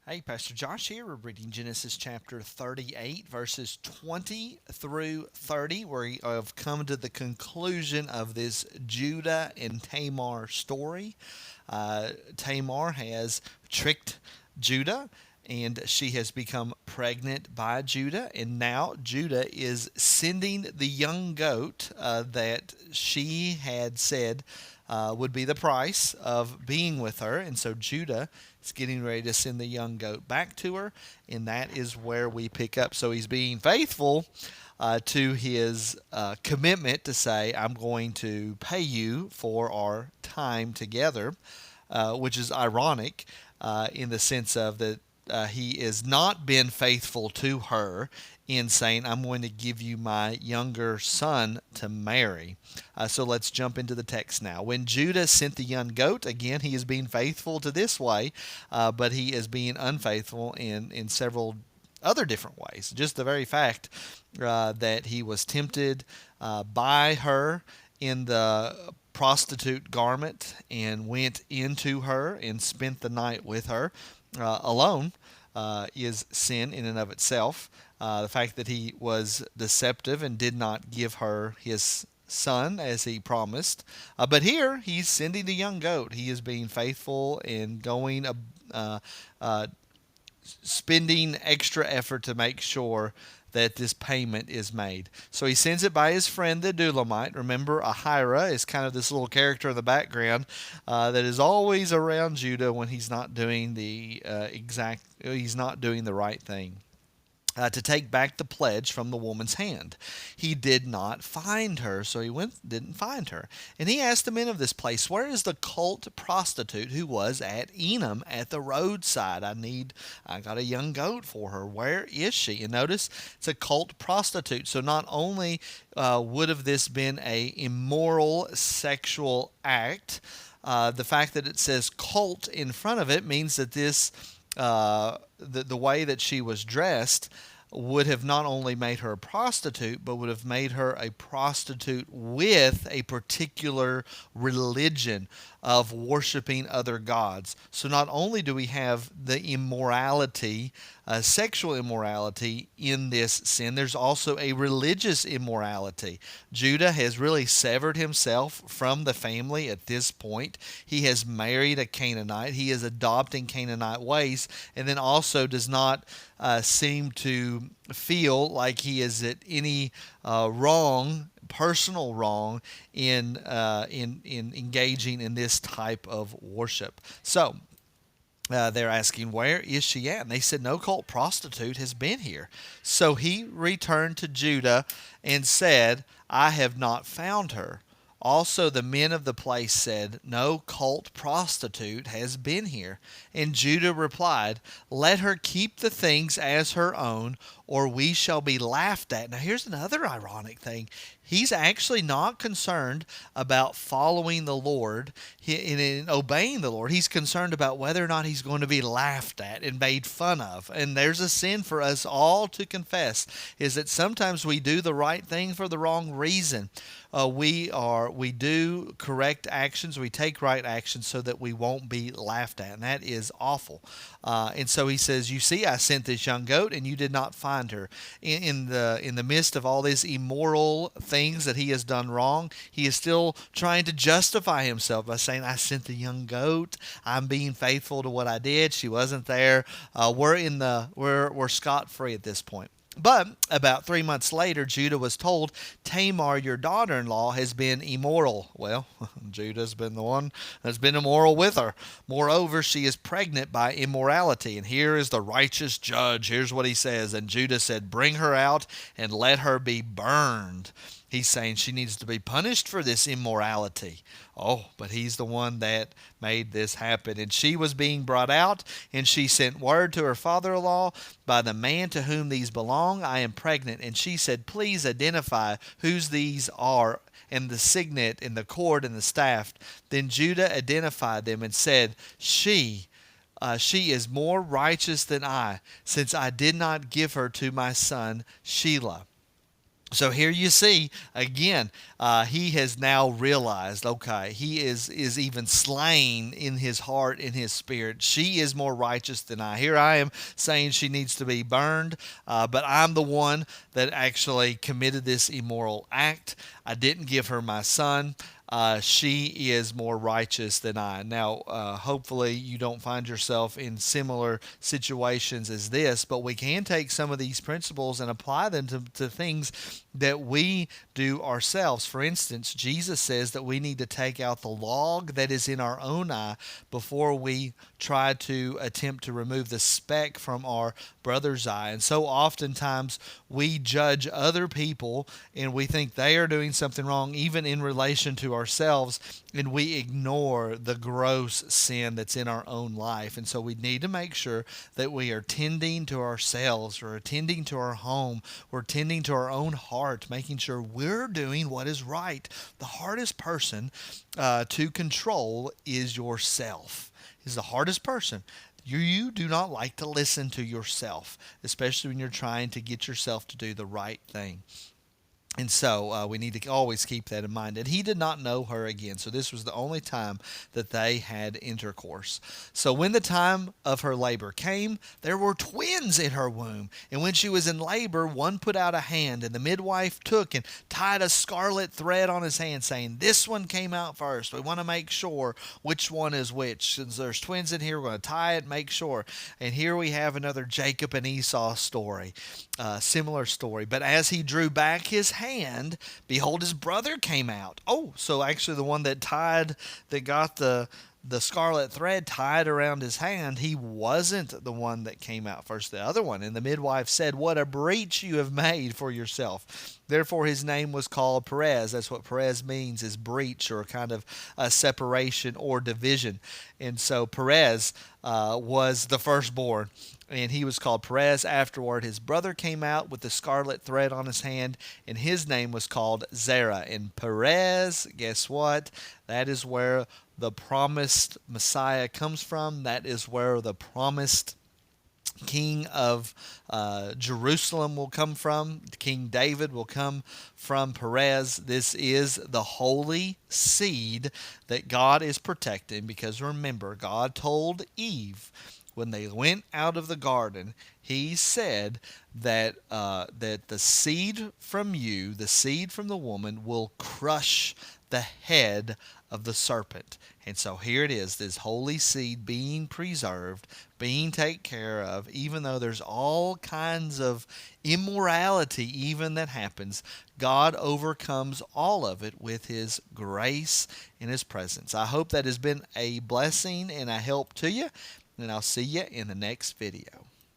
Hey, Pastor Josh here. We're reading Genesis chapter 38, verses 20 through 30. We have come to the conclusion of this Judah and Tamar story. Tamar has tricked Judah, and she has become pregnant by Judah, and now Judah is sending the young goat that she had said would be the price of being with her. And so Judah is getting ready to send the young goat back to her, and that is where we pick up. So he's being faithful to his commitment to say, I'm going to pay you for our time together, which is ironic in the sense of that he has not been faithful to her in saying, I'm going to give you my younger son to marry. So let's jump into the text now. When Judah sent the young goat, again, he is being faithful to this way, but he is being unfaithful in several other different ways. Just the very fact that he was tempted by her in the prostitute garment and went into her and spent the night with her alone is sin in and of itself. The fact that he was deceptive and did not give her his son as he promised. But here he's sending the young goat. He is being faithful and going, uh, spending extra effort to make sure that this payment is made. So he sends it by his friend the Dulamite. Remember, Ahira is kind of this little character in the background that is always around Judah when he's not doing he's not doing the right thing. To take back the pledge from the woman's hand. He did not find her, so didn't find her. And he asked the men of this place, where is the cult prostitute who was at Enam at the roadside? I got a young goat for her. Where is she? And notice it's a cult prostitute. So not only would have this been a immoral sexual act, the fact that it says cult in front of it means that the way that she was dressed would have not only made her a prostitute, but would have made her a prostitute with a particular religion of worshiping other gods. So not only do we have the immorality, sexual immorality in this sin, there's also a religious immorality. Judah has really severed himself from the family at this point. He has married a Canaanite. He is adopting Canaanite ways, and then also does not seem to feel like he is at any personal wrong in engaging in this type of worship. So they're asking, where is she at? And they said, no cult prostitute has been here. So he returned to Judah and said, I have not found her. Also, the men of the place said, no cult prostitute has been here. And Judah replied, let her keep the things as her own, or we shall be laughed at. Now, here's another ironic thing. He's actually not concerned about following the Lord and obeying the Lord. He's concerned about whether or not he's going to be laughed at and made fun of. And there's a sin for us all to confess, is that sometimes we do the right thing for the wrong reason. We do correct actions, we take right actions so that we won't be laughed at, and that is awful. And so he says, you see, I sent this young goat and you did not find her. In the midst of all these immoral things that he has done wrong, he is still trying to justify himself by saying, I sent the young goat, I'm being faithful to what I did, she wasn't there. We're scot-free at this point. But about 3 months later, Judah was told, Tamar, your daughter-in-law, has been immoral. Well, Judah's been the one that's been immoral with her. Moreover, she is pregnant by immorality. And here is the righteous judge. Here's what he says. And Judah said, bring her out and let her be burned. He's saying she needs to be punished for this immorality. Oh, but he's the one that made this happen. And she was being brought out, and she sent word to her father-in-law, by the man to whom these belong, I am pregnant. And she said, please identify whose these are, and the signet, and the cord, and the staff. Then Judah identified them and said, she is more righteous than I, since I did not give her to my son Shelah. So here you see again, he has now realized, okay, he is even slain in his heart, in his spirit. She is more righteous than I. Here I am saying she needs to be burned, but I'm the one that actually committed this immoral act. I didn't give her my son. She is more righteous than I. Now, hopefully, you don't find yourself in similar situations as this, but we can take some of these principles and apply them to things that we do ourselves. For instance, Jesus says that we need to take out the log that is in our own eye before we try to attempt to remove the speck from our brother's eye. And so oftentimes we judge other people and we think they are doing something wrong, even in relation to ourselves, and we ignore the gross sin that's in our own life. And so we need to make sure that we are tending to ourselves, or tending to our home, or tending to our own heart, making sure we're doing what is right. The hardest person to control is yourself. Is the hardest person. You do not like to listen to yourself, especially when you're trying to get yourself to do the right thing. And so we need to always keep that in mind. And he did not know her again. So this was the only time that they had intercourse. So when the time of her labor came, there were twins in her womb. And when she was in labor, one put out a hand, and the midwife took and tied a scarlet thread on his hand, saying, "This one came out first. We want to make sure which one is which. Since there's twins in here, we're going to tie it, make sure." And here we have another Jacob and Esau story. Similar story. But as he drew back his hand, behold, his brother came out. Oh, so actually the one that got the scarlet thread tied around his hand, he wasn't the one that came out first, the other one. And the midwife said, "What a breach you have made for yourself." Therefore his name was called Perez. That's what Perez means, is breach, or kind of a separation or division. And so Perez was the firstborn, and he was called Perez. Afterward, his brother came out with the scarlet thread on his hand, and his name was called Zerah. And Perez, guess what? That is where the promised Messiah comes from. That is where the promised King of Jerusalem will come from. King David will come from Perez. This is the holy seed that God is protecting, because remember, God told Eve when they went out of the garden, he said that the seed from you, the seed from the woman, will crush the head of the serpent. And so here it is, this holy seed being preserved, being taken care of, even though there's all kinds of immorality even that happens. God overcomes all of it with his grace and his presence. I hope that has been a blessing and a help to you, and I'll see you in the next video.